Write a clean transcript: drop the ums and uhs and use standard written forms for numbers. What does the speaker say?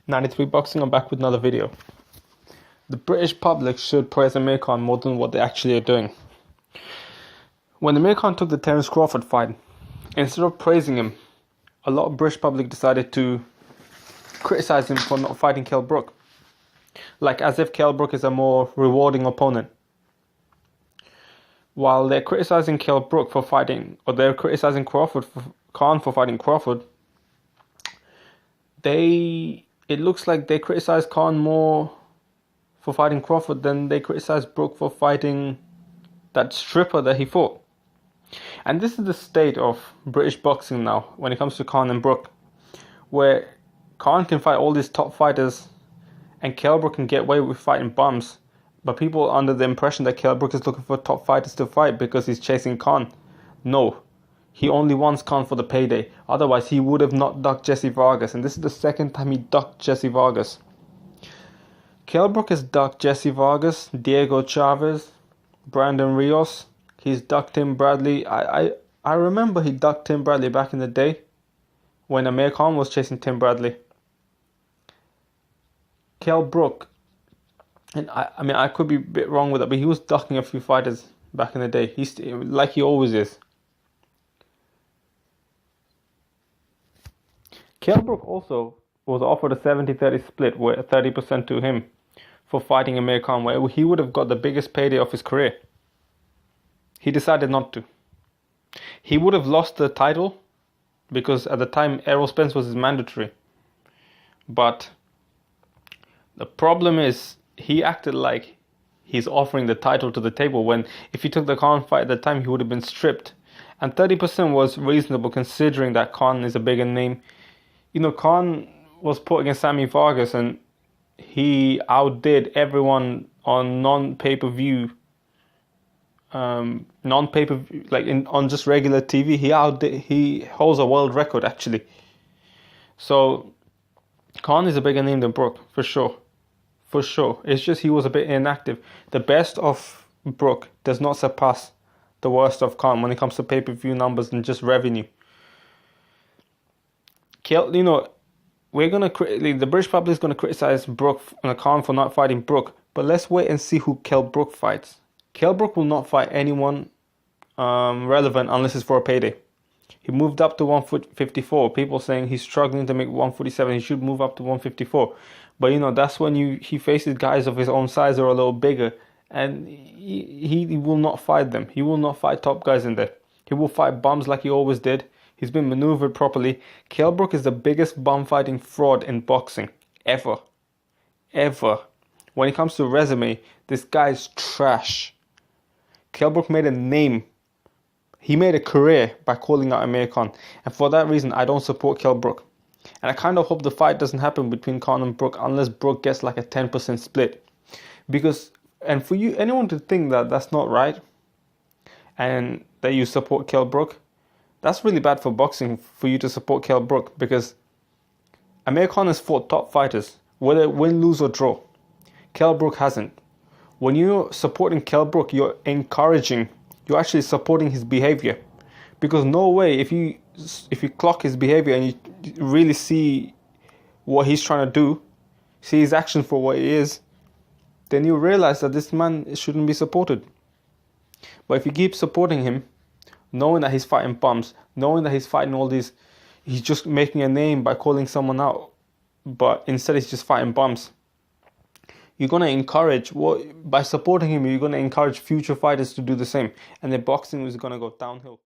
93 Boxing, I'm back with another video. The British public should praise Amir Khan more than what they actually are doing. When Amir Khan took the Terence Crawford fight, instead of praising him, a lot of British public decided to criticize him for not fighting Kell Brook. Like as if Kell Brook is a more rewarding opponent. While they're criticizing Kell Brook for fighting, or they're criticizing Khan for fighting Crawford, it looks like they criticize Khan more for fighting Crawford than they criticize Brook for fighting that stripper that he fought. And this is the state of British boxing now when it comes to Khan and Brook, where Khan can fight all these top fighters and Kell Brook can get away with fighting bums, but people are under the impression that Kell Brook is looking for top fighters to fight because he's chasing Khan. No, he only wants Khan for the payday. Otherwise, he would have not ducked Jesse Vargas, and this is the second time he ducked Jesse Vargas. Kell Brook has ducked Jesse Vargas, Diego Chavez, Brandon Rios. He's ducked Tim Bradley. I remember he ducked Tim Bradley back in the day when Amir Khan was chasing Tim Bradley. Kell Brook, and I mean I could be a bit wrong with that, but he was ducking a few fighters back in the day. He's like he always is. Kell Brook also was offered a 70-30 split, where 30% to him for fighting Amir Khan, where he would have got the biggest payday of his career. He decided not to. He would have lost the title because at the time Errol Spence was his mandatory. But the problem is he acted like he's offering the title to the table when if he took the Khan fight at the time he would have been stripped. And 30% was reasonable considering that Khan is a bigger name. You know, Khan was put against Sammy Vargas and he outdid everyone on non-pay-per-view, like on just regular TV. He holds a world record actually. So Khan is a bigger name than Brook for sure. For sure. It's just he was a bit inactive. The best of Brook does not surpass the worst of Khan when it comes to pay-per-view numbers and just revenue. Kell, you know, the British public is gonna criticize Brook and Khan for not fighting Brook, but let's wait and see who Kell Brook fights. Kell Brook will not fight anyone relevant unless it's for a payday. He moved up to 154. People saying he's struggling to make 147. He should move up to 154. But you know, that's when he faces guys of his own size or a little bigger, and he will not fight them. He will not fight top guys in there. He will fight bums like he always did. He's been maneuvered properly. Kell Brook is the biggest bum fighting fraud in boxing ever. Ever. When it comes to resume, this guy's trash. Kell Brook made a name. He made a career by calling out Amir Khan. And for that reason, I don't support Kell Brook. And I kind of hope the fight doesn't happen between Khan and Brook unless Brook gets like a 10% split. Because, and for you, anyone to think that that's not right and that you support Kell Brook, that's really bad for boxing for you to support Kell Brook, because Amir Khan has fought top fighters, whether win, lose or draw. Kell Brook hasn't. When you're supporting Kell Brook, you're actually supporting his behavior. Because no way, if you clock his behavior and you really see what he's trying to do, see his action for what it is, then you realize that this man shouldn't be supported. But if you keep supporting him, knowing that he's fighting bums, knowing that he's fighting all these, he's just making a name by calling someone out, but instead he's just fighting bums. You're going to encourage, by supporting him, you're going to encourage future fighters to do the same. And the boxing is going to go downhill.